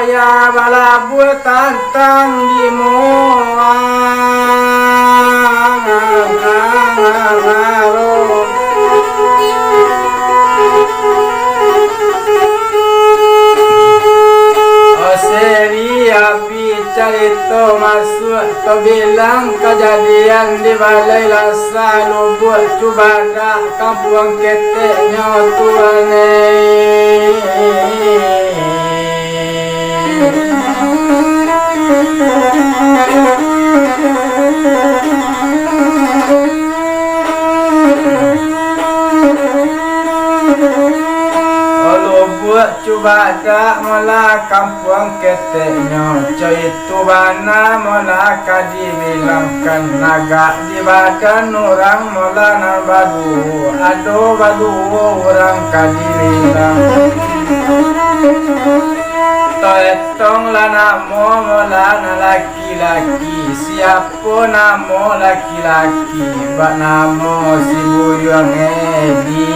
saya balabu tantang di muang seri api carito masuk to bilang kejadian di balai lasa lubuk cubada kampung keteknya tuane buat cuba dak mula kampung keteknya coy itu bana mula kadi bilangkan naga di badan orang mula nabadu ado badu orang kadi bilang toetong la namo mula na laki-laki siapa namo laki-laki bak namo si buyang edi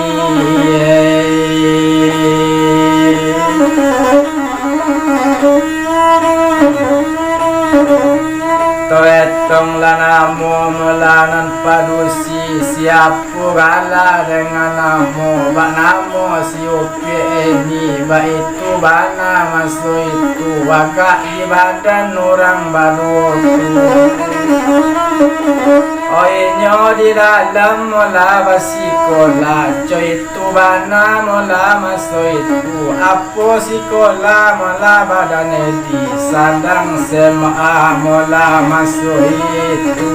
toetong la namo melanan padusi siapa bala dengan namo bak namo si upi ini bak itu bana masuk itu wagak di badan orang baru oinyo di dalam mula basikola coy itu bana mula masuk itu apo sikola mula badan edi sadang sema mula masuk itu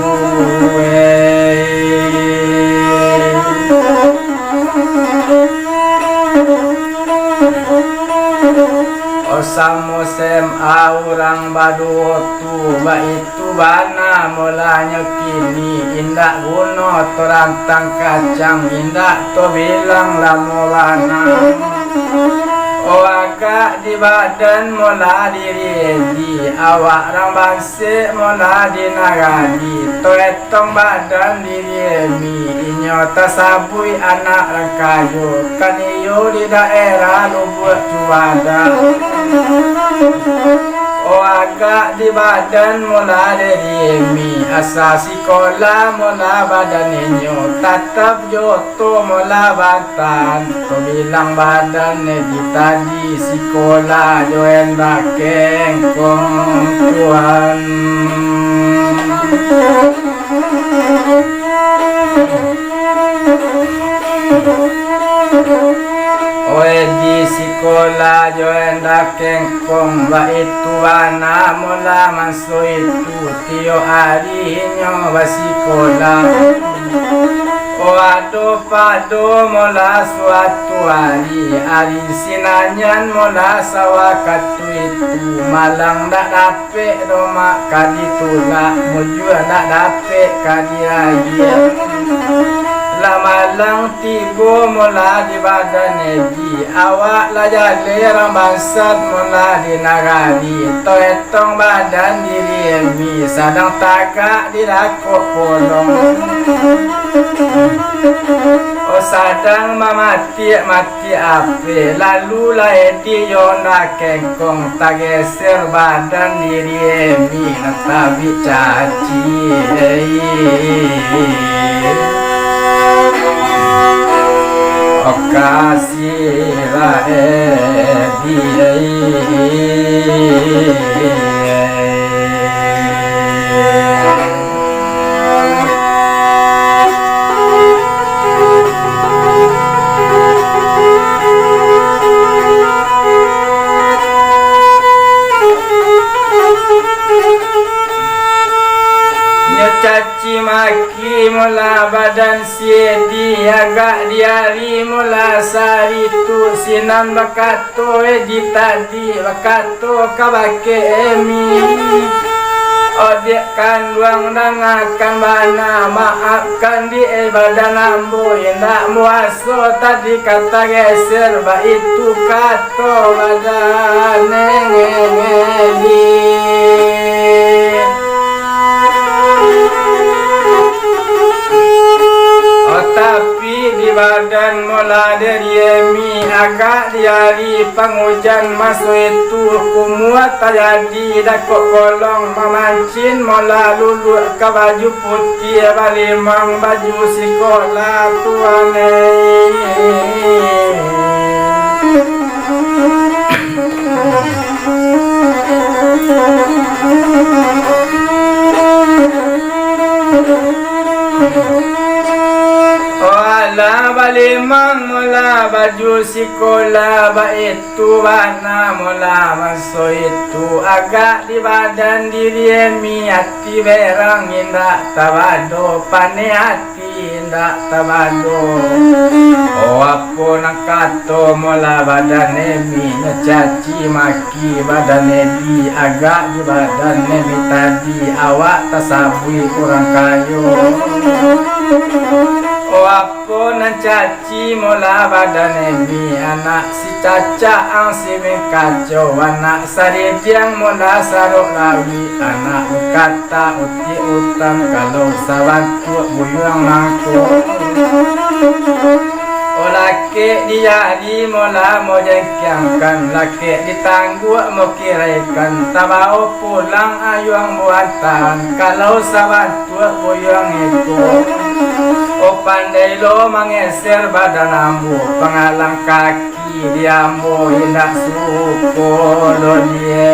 osamo sema orang badu tu ba itu bana mulanya kini indak guno torantang kacang indak to bilang lamolana o agak di badan mula diri di awak rang bangse mula di nagadi to etong badan diri mi inyota sabui anak rang kayu kaniyo di daerah lubuk cuada o agak di badan mula dari mi asa sekolah mula badan inyo tatap joto mula batan to bilang badan di tadi sekolah joen bakeng kong tuan oe di sekolah joen dakeng kong ba itu bana mula masuk itu tio harinya ba sekolah o ado pado mula suatu hari sinanyan mula sawakatu itu malang dak dapet doma kadi tula mujua dak dapet kadi raya lamalang tibo mula di badan edi awak la jale rambansat mula di nagari to etong badan diri emi sadang tagak di lakok polong o sadang mamati mati ape lalu la edi yona kengkong tageser badan diri emi natabi caci kasihlah dia caci maki mula badan siedi agak diari mula sari tu sinan bakato di tadi bakato kabake emi odek kanduang dangakan bana maafkan di badan ambo indak muaso tadi kata geser ba itu kato badan ngengedi tapi di badan mula dari emi agak dia bari pangujan masuk itu kumuat tajadi dakok kolong mamancin mola lulu ke baju putih bari mang baju sekolah tuane Ola balimang mula baju sekolah baitu bana mula masuk itu agak di badan diri mi hati berang indak tabado pane hati indak tabado oh apa nak kato mula badan mi ngecaci maki badan mi agak di badan mi tadi awak tasabui kurang kayu oh apa nan caci mula badan ini anak si caca ang si kacau anak saridiang mula sarok lawi anak kata uti utam kalau sawantu buyang langku oh laki dia di mula mau jengkiangkan laki ditangguh mau kiraikan tabau pulang ayuang buatan kalau sawantu buyang itu oh pandai lo mengeser badan ambu pengalang kaki dia ambu indah suko lo dia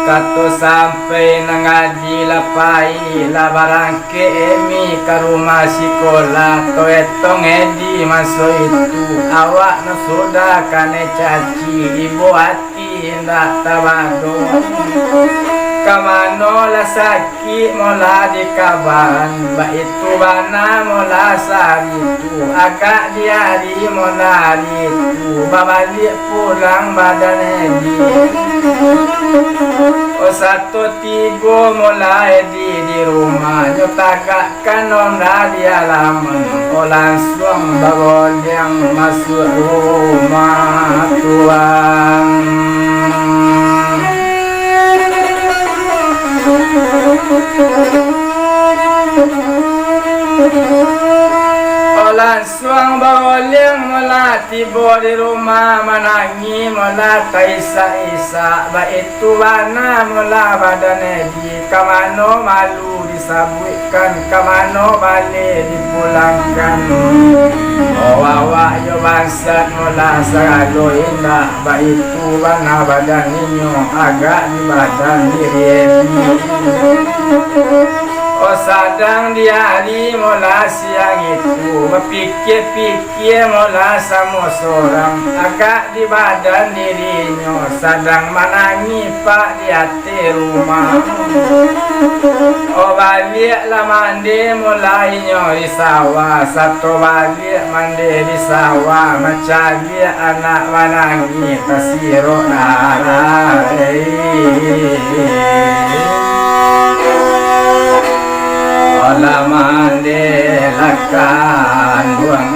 Kato sampai nangaji lapai labarang ke emi ke rumah sekolah to etong edi masuk itu awak na sudah kane caci ibu hati ndak tabado kamano la sakit mola di kaban ba itu bana mola sari itu agak diari mola itu babalik pulang badan edi oh satu tigo mulai di rumah nyotagak kanona di halaman oh langsung bagol yang masuk rumah tuan oh langsung bagol yang mula tiba di rumah menangi mula taisa-isa ba itu bana mula badan edi kamano malu disabutkan kamano balik dipulangkan oh awak yo bangsat mula sagalo indah ba itu bana badan ninyo agak di badan diri edi oh sadang di hari mula siang itu berpikir-pikir mula sama seorang agak di badan dirinya sadang menangi pak di hati rumah oh baliklah mandi mulainya di sawah satu balik mandi di sawah mencari anak menangi tasirok darah ola mandelakan buang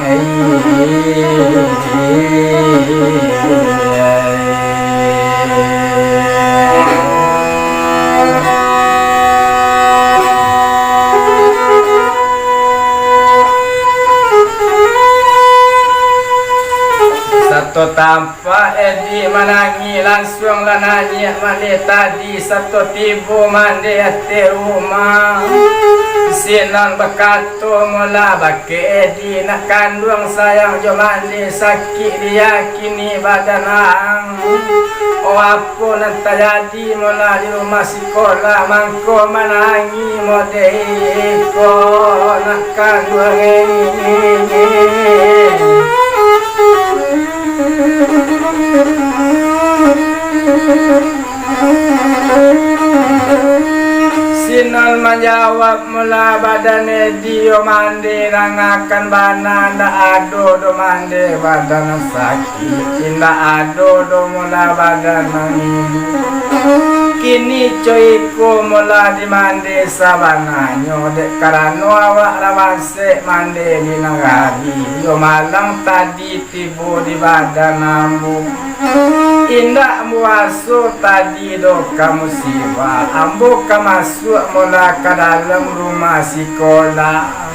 satu tampak edi menangi langsung lananya mandi tadi satu tibu mandi hati rumah sinan bakato mula bake edi nak kandung sayang jo mandi sakit dia kini badan ang oh apa nak terjadi mula di rumah sekolah mangko menangi modeko nak kandung ini Sinal menjawab mula badan dia mandi rangakan bana nda ado do mandi badan sakit nda ado do mula badan ibu kini coiku mula di mandi sabananyo dek karano awak rawase mandi di nagari yo malang tadi tibu di badan ambu indak muaso tadi do kamu siwa ambo kamasuk mula ke dalam rumah sekolah.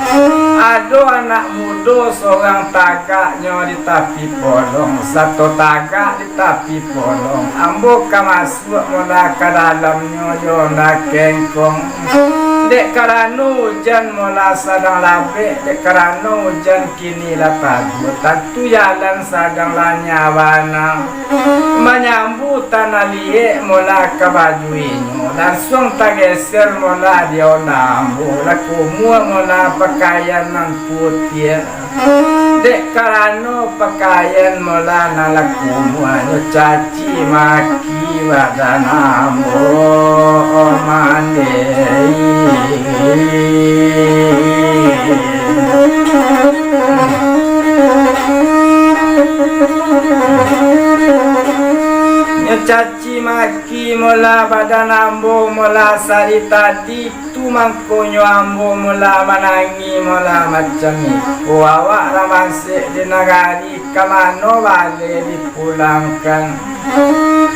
Ada anak muda seorang tagaknya di tepi polong, satu tagak di tepi polong. Ambo kamasuk mula ke dalamnya yo nak kengkong. Dek kerana hujan mula sedang labik, dek kerana hujan kini lah tagut. Tentu jalan sedang lah nyawana. Menyambut tanah liek mula ke baju inyo. Langsung tak geser mula dia nambu. Laku mula pakaian yang putih. Dek kerana pakaian mula nalaku muanya caci maki badan ambo mandei. Caci maki mula badan ambo mula sari tadi tu mangkonyo ambo mula menangi mula macam itu. Awak ramasik di negari kamano balik dipulangkan,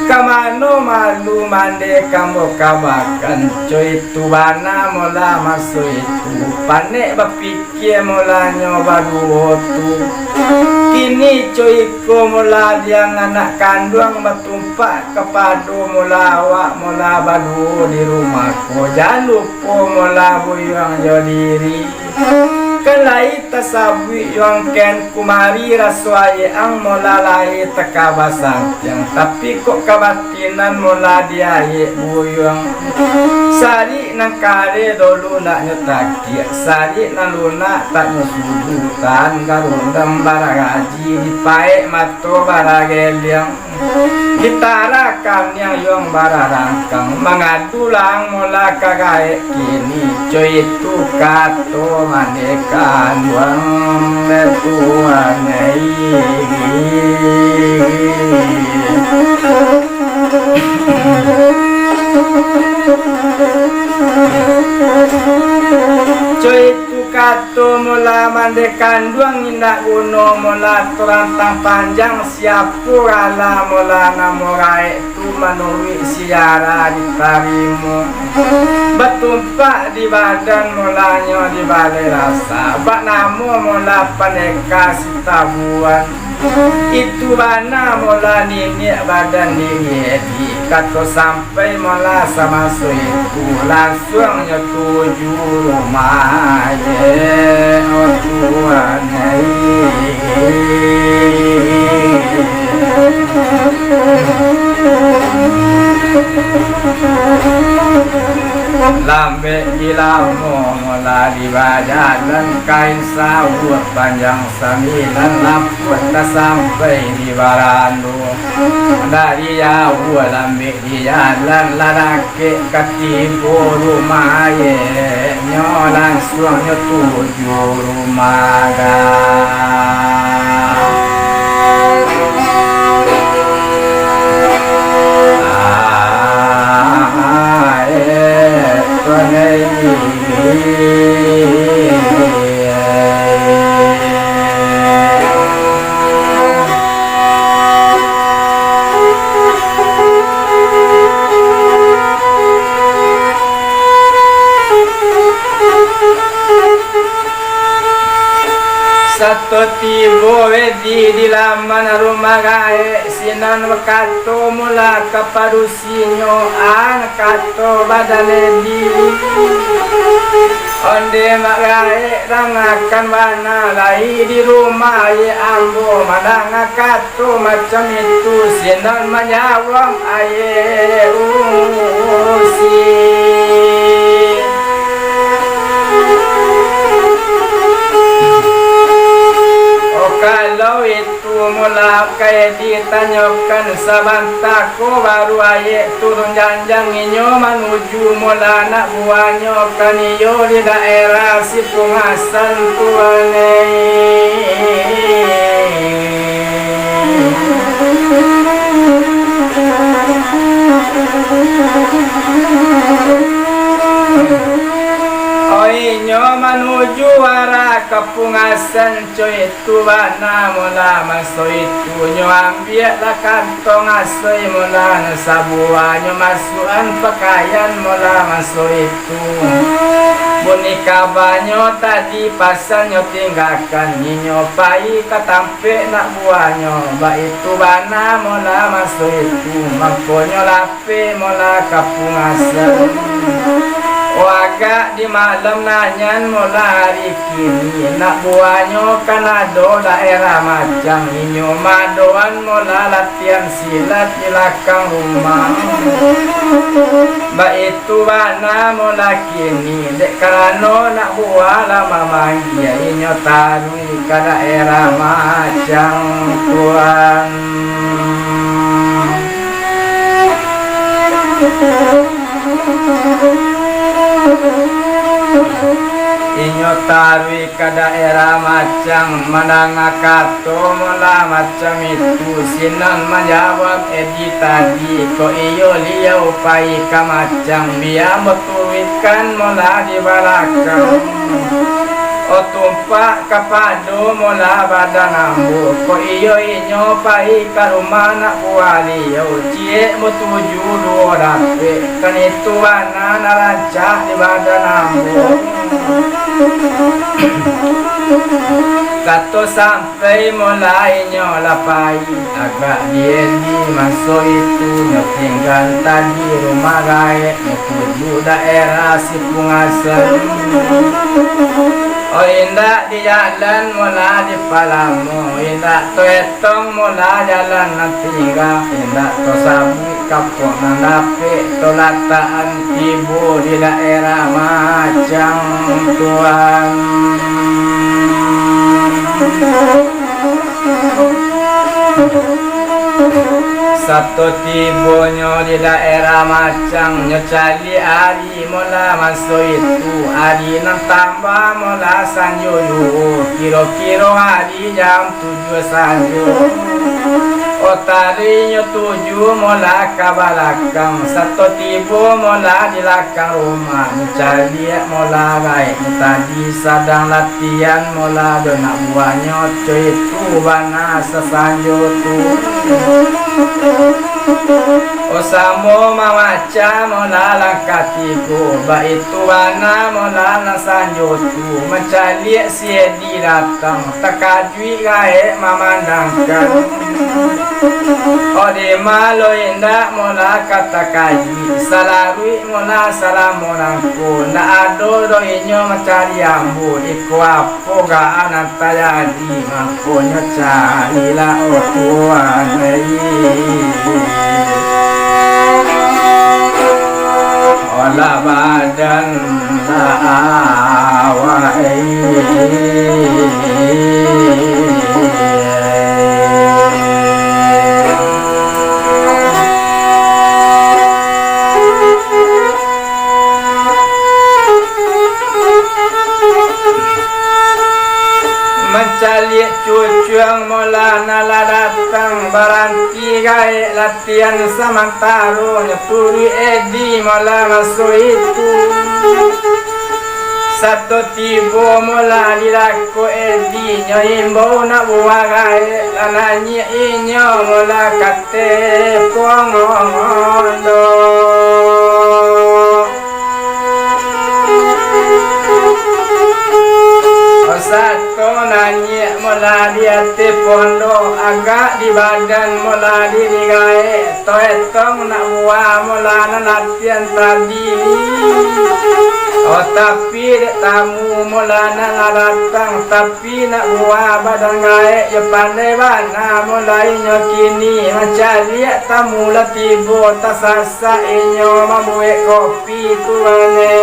kamano malu mande kamu kabakan. Coy itu bana mula masuk itu panik berfikir mula nyoba dua tu. Kini coy ko mula yang anak kandung bertumpak kepada mula awak mula badu di rumahku. Jangan lupa mula buyang jo diri. Kelai tasabwi yang ken kumari raswai ang mula lai tekabasang yang tapi kok kabatinan mula dia ye buyang. Sari nang kare dulu nak nyetaki, sari nang luna tak nyusudutan garundam baragaji dipaek mato barageliang. Ditarakan yang bararangkang mengadulang mula kagae kini coy itu kato manekan wang letuanai. Coy itu kato mula mandekan duang indak guno mula terantang panjang siapu ala mula namurai tu manui siara ditarimu. Betumpak di badan mulanya di balai rasa. Bak namu mula paneka sitabuan. Itu bana mula ninik badan diri kato sampai mula sama itu langsung tuju rumah ye Tuhan lambe dilamo mula di bajalan kain sawut panjang 9 lamput tak sampai di barandu. Dari jauh lambe di jalan ladake ketipu rumah ye nyo langsung tuju rumah satu tibo di laman rumah gae sinan wakato mula kaparusinyo ang kato badale di onde magae rangakan mana lai di rumah ye ambo mana kato macam itu sinan menyawang aye usi. Kalau itu mula kaya ditanyakan sabantako baru ayek turun janjang inyo menuju mula nak buahnya kan iyo di daerah si Pungasan tuane. Inyo menuju arah ke kapungasan coy itu bana mula masuk itu nyo ambil lah kantong asoy mula nasabua nyo masukan pakaian mula masuk itu boneka banyo tadi pasal nyo tinggalkan nyo pai katampe nak buahnya ba itu bana mula masuk itu mangkonyo lape mula kapungasan waga di malam nanyan mula hari kini nak buahnya kanado daerah macam inyo madoan mula latihan silat di belakang rumah ba itu bana mula kini dek karano nak buah lama manggil inyo tarui ke daerah macam tuan inyo tarwi ke daerah macam manangakato mula macam itu sinan menjawab edi tadi ko iyo liya upai ka macam biar betuikan mula di belakang o tumpak kapado mula badan ambu ko iyo inyo pai ka rumah nak buali yo cie betuju dua dape kan itu bana narancak di badan ambu kato sampai mulai nyolapai agak dia di masuk itu tinggal tadi rumah gaek menuju daerah Sipungasan oh indah di jalan mula di Palamu indah to etong mula jalan nanti indah to sabi kapok nandape to lataan ibu di daerah macam tuan satu tibonyo di daerah macam nyocali hari mula masuk itu hari nang tambah mula sanjoyo kiro-kiro hari jam 7 sanjo otarinya 7 mula ke belakang satu tibo mula di belakang rumah nyocali mula baik tadi sedang latihan mula donak buahnya coy itu bana sesanjo tu osamo mamaca mula langkatiku ba itu bana mula nasanjotu mencari siedi datang takajui gae memandangkan ode malo indah mula kata kaji salarui mula salamonangku na ado doinyo mencari ambu iku apo ga anantayadi mangkonyo carilah otuan olah badan awai mencari cucuang mula nala datang baranti gae latihan samantaro nyeturi edi mula masuk itu satu tibo mula dilako edi nyoimbo nak buah gae lananya inyo mula kate pongondo satu nanya mula dia tepondo agak di badan mula diri gae to etong nak buah mula latihan tadi oh tapi tamu mula datang tapi nak buah badan gae ya pandai bana mulai kini mencari tamu lah tibo tasasa inyo mabuek kopi tuane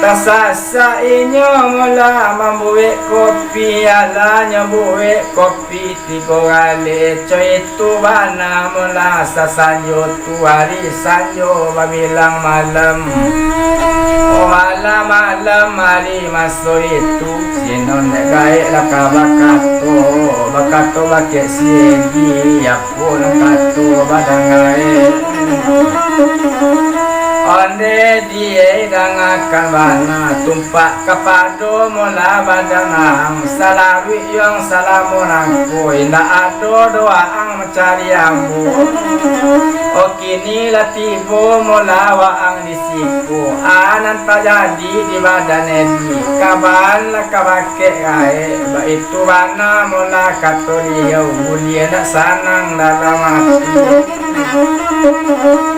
tasasa inyo mula membuat kopi alanya buat kopi 3 kali coy itu bana mula sasanjo tu hari sanjo babilang malam malam hari masuk itu sinon gae la kabakato bakato bake siegi ya pun kato badangae onde die dangakan bana tumpak kapado mola badanang salawi yang salamunangku indah ado doaang mencari ambu okini latibo mola waang disiku anan tajadi di badan edi kaban la kabake gae ba itu bana mola katoliau mulia nak sanang dalam hati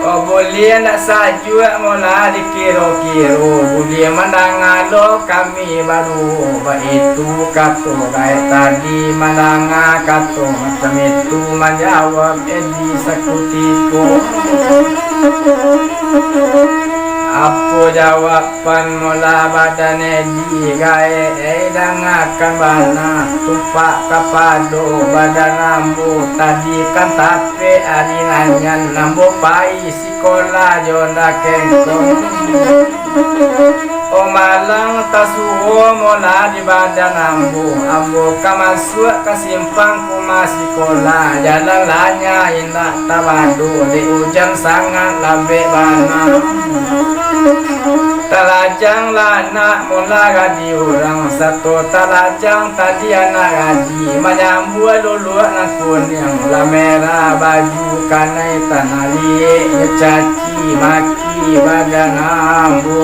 oh boleh nak sajua mola dikiro-kiro boleh menangalo kami baru ba itu kato gae tadi menanga kato macam itu menjawab edi sakutiku apa jawaban mula badan edi gae dangakan bana tumpak kapado badan lambu tadi kan tape aringanyan lambu pai sekolah jona kengkong o malang tasuho mola di badan ambo kamasuk ke simpang kuma sekolah jalan lanya indah tabadu di hujan sangat lambe bana talajang lana mola gadi orang satu talajang tadi anak gaji menyambut dulu anak kuning la merah baju kanai tanah liek ngecaci maki badan ambo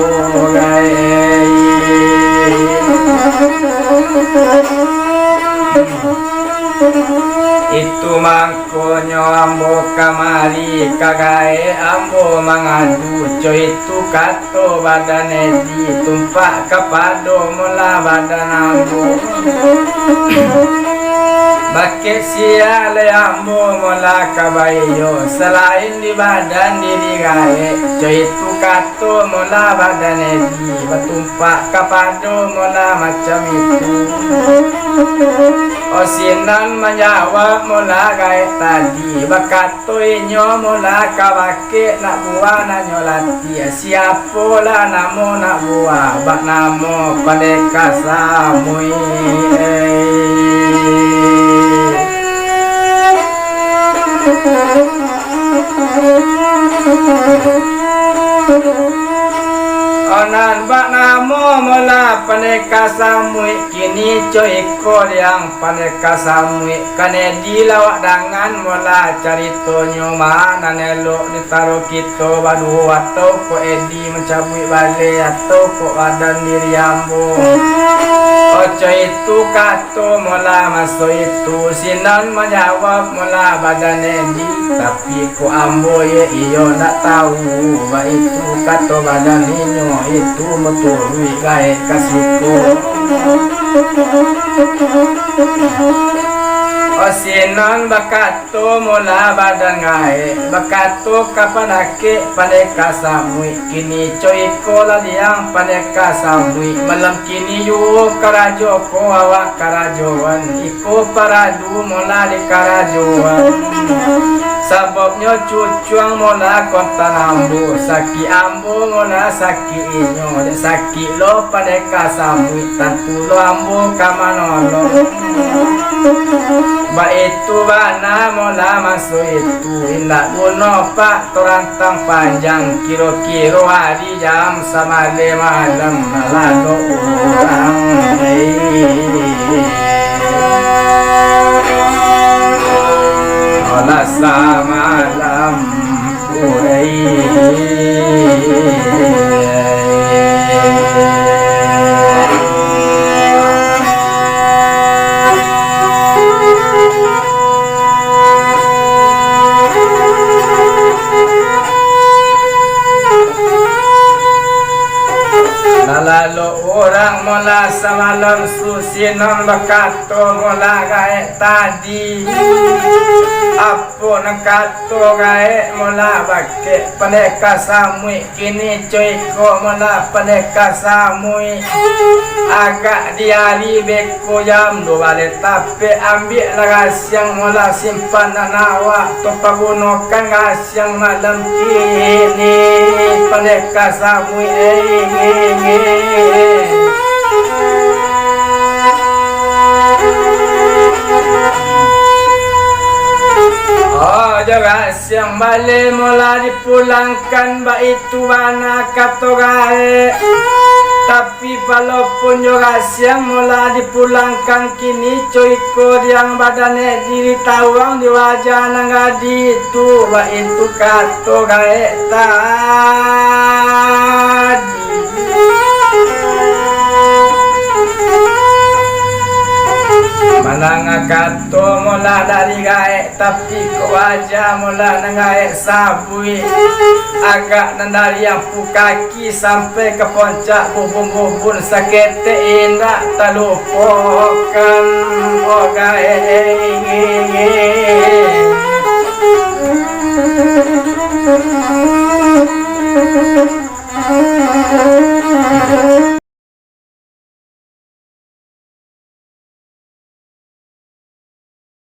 itu mangkonyo ambo kamari kagae ambo mangadu coy itu kato badan edi tumpak kapado mola badan ambo Bakit siya layambo mola kabayo selain di badan diri gae coy itu kato mola badan edi batumpak kapado mola macam itu osinan menjawab mola gae tadi bakato inyo mola kabake nak buah nak nyolati siapa lah namo nak buah bak namo padeka samui onan bak namo mola paneka samui kini coy ekor yang paneka samui kane dilawak dangan mola caritonyo mana nelok ditaruh kita badu atau ko edi mencabui balik atau ko badan diri ambo oco itu kato mola masuk itu sinan menjawab mola badan edi tapi ko ambo ye iyo nak tahu ba itu kato badan inyo itu metului gae kasiko osinan bakato mola badan gae bakato kapanake paneka samui kini coy kola liang paneka samui malam kini yu karajo ko awak karajoan iko paradu mola di karajoan sababnya cucuang mola kontan ambo saki ambo mola saki inyo saki lo paneka samui tantu lo ambo kamanolong ba itu bana mola masuk itu indah buno pak torantang panjang kiro-kiro hari jam sama malam malado orang olah samalam urai lalu orang mula semalam susinon bakato mula gae tadi apo nakato gae mula bake peneka samui kini coiko mula peneka samui agak diari beko jam 2 tapi ambil rasiang mula simpan nawa to pagunokan rasiang malam kini peneka samui oh juga siang balik mula dipulangkan baik itu anak katogae tapi walaupun juga siang mula dipulangkan kini coiko yang badannya diri tawang di wajah nangadi itu baik itu katogae tadi malang kato mula dari gae tapi ke wajah mula nangae sabui agak nandari yang kaki sampai ke puncak bubun-bubun sakit indah terlupakan oh gae